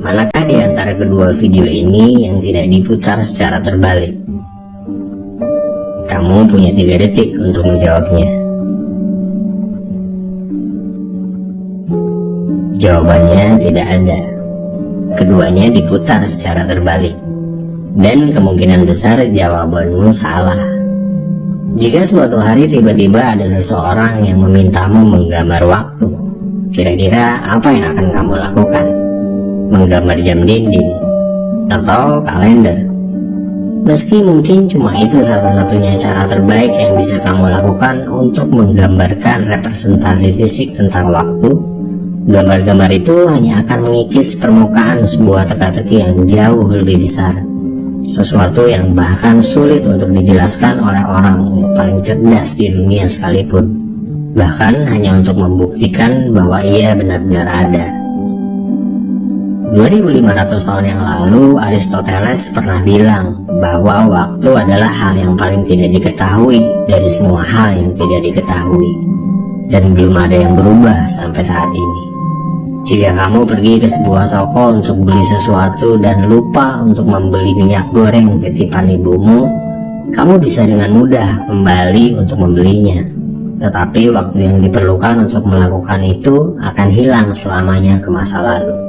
Manakah di antara kedua video ini yang tidak diputar secara terbalik? Kamu punya 3 detik untuk menjawabnya. Jawabannya tidak ada. Keduanya diputar secara terbalik. Dan kemungkinan besar jawabanmu salah. Jika suatu hari tiba-tiba ada seseorang yang memintamu menggambar waktu, kira-kira apa yang akan kamu lakukan? Menggambar jam dinding atau kalender? Meski mungkin cuma itu satu-satunya cara terbaik yang bisa kamu lakukan untuk menggambarkan representasi fisik tentang waktu, gambar-gambar itu hanya akan mengikis permukaan sebuah teka-teki yang jauh lebih besar, sesuatu yang bahkan sulit untuk dijelaskan oleh orang yang paling cerdas di dunia sekalipun, bahkan hanya untuk membuktikan bahwa ia benar-benar ada. 2500 tahun yang lalu, Aristoteles pernah bilang bahwa waktu adalah hal yang paling tidak diketahui dari semua hal yang tidak diketahui, dan belum ada yang berubah sampai saat ini. Jika kamu pergi ke sebuah toko untuk beli sesuatu dan lupa untuk membeli minyak goreng titipan ibumu, kamu bisa dengan mudah kembali untuk membelinya. Tetapi waktu yang diperlukan untuk melakukan itu akan hilang selamanya ke masa lalu.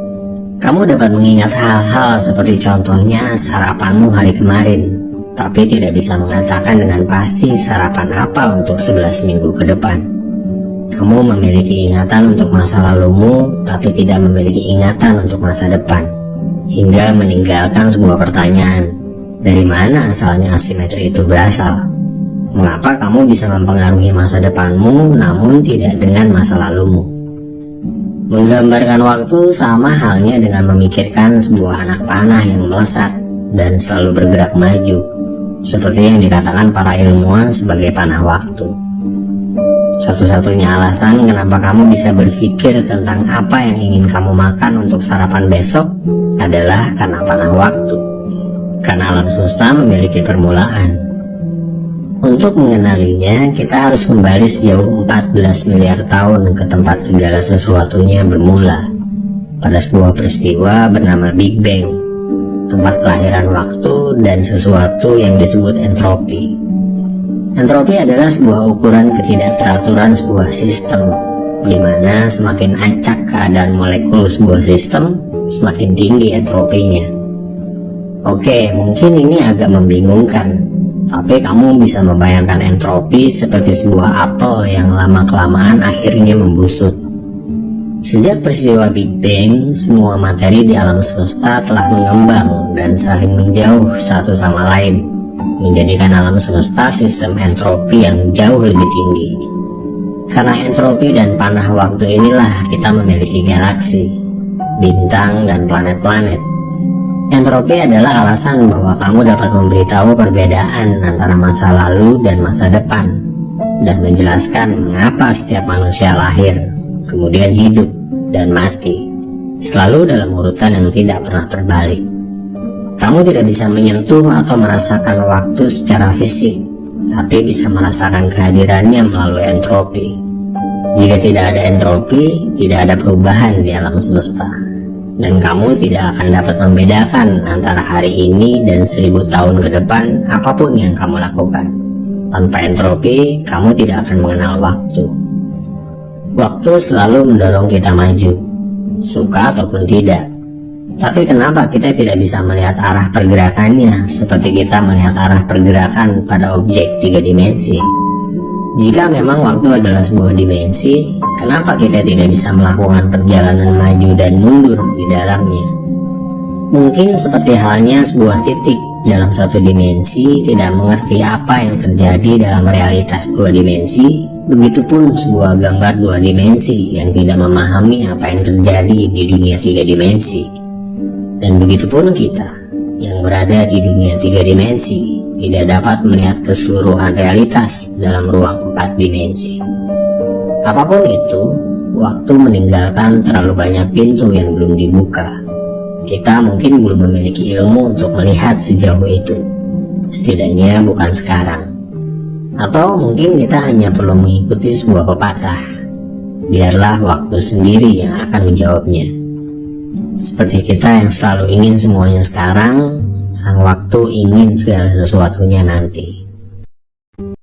Kamu dapat mengingat hal-hal seperti contohnya sarapanmu hari kemarin, tapi tidak bisa mengatakan dengan pasti sarapan apa untuk 11 minggu ke depan. Kamu memiliki ingatan untuk masa lalumu, tapi tidak memiliki ingatan untuk masa depan, hingga meninggalkan sebuah pertanyaan: dari mana asalnya asimetri itu berasal? Mengapa kamu bisa mempengaruhi masa depanmu, namun tidak dengan masa lalumu? Menggambarkan waktu sama halnya dengan memikirkan sebuah anak panah yang melesat dan selalu bergerak maju, seperti yang dikatakan para ilmuwan sebagai panah waktu. Satu-satunya alasan kenapa kamu bisa berpikir tentang apa yang ingin kamu makan untuk sarapan besok adalah karena panah waktu, karena alam semesta memiliki permulaan. Untuk mengenalinya, kita harus kembali sejauh 14 miliar tahun ke tempat segala sesuatunya bermula, pada sebuah peristiwa bernama Big Bang, tempat kelahiran waktu dan sesuatu yang disebut entropi. Entropi adalah sebuah ukuran ketidakteraturan sebuah sistem, di mana semakin acak keadaan molekul sebuah sistem, semakin tinggi entropinya. Oke, mungkin ini agak membingungkan, tapi kamu bisa membayangkan entropi seperti sebuah apel yang lama-kelamaan akhirnya membusuk. Sejak peristiwa Big Bang, semua materi di alam semesta telah mengembang dan saling menjauh satu sama lain, menjadikan alam semesta sistem entropi yang jauh lebih tinggi. Karena entropi dan panah waktu inilah kita memiliki galaksi, bintang, dan planet-planet. Entropi adalah alasan bahwa kamu dapat memberitahu perbedaan antara masa lalu dan masa depan, dan menjelaskan mengapa setiap manusia lahir, kemudian hidup, dan mati, selalu dalam urutan yang tidak pernah terbalik. Kamu tidak bisa menyentuh atau merasakan waktu secara fisik, tapi bisa merasakan kehadirannya melalui entropi. Jika tidak ada entropi, tidak ada perubahan di alam semesta, dan kamu tidak akan dapat membedakan antara hari ini dan 1000 tahun ke depan apapun yang kamu lakukan. Tanpa entropi, kamu tidak akan mengenal waktu. Waktu selalu mendorong kita maju, suka ataupun tidak. Tapi kenapa kita tidak bisa melihat arah pergerakannya seperti kita melihat arah pergerakan pada objek 3 dimensi? Jika memang waktu adalah sebuah dimensi, kenapa kita tidak bisa melakukan perjalanan maju dan mundur di dalamnya? Mungkin seperti halnya sebuah titik dalam satu dimensi tidak mengerti apa yang terjadi dalam realitas 2 dimensi, begitupun sebuah gambar 2 dimensi yang tidak memahami apa yang terjadi di dunia 3 dimensi. Dan begitupun kita yang berada di dunia 3 dimensi tidak dapat melihat keseluruhan realitas dalam ruang 4 dimensi. Apapun itu, waktu meninggalkan terlalu banyak pintu yang belum dibuka. Kita mungkin belum memiliki ilmu untuk melihat sejauh itu, setidaknya bukan sekarang. Atau mungkin kita hanya perlu mengikuti sebuah pepatah, biarlah waktu sendiri yang akan menjawabnya. Seperti kita yang selalu ingin semuanya sekarang, sang waktu ingin segala sesuatunya nanti.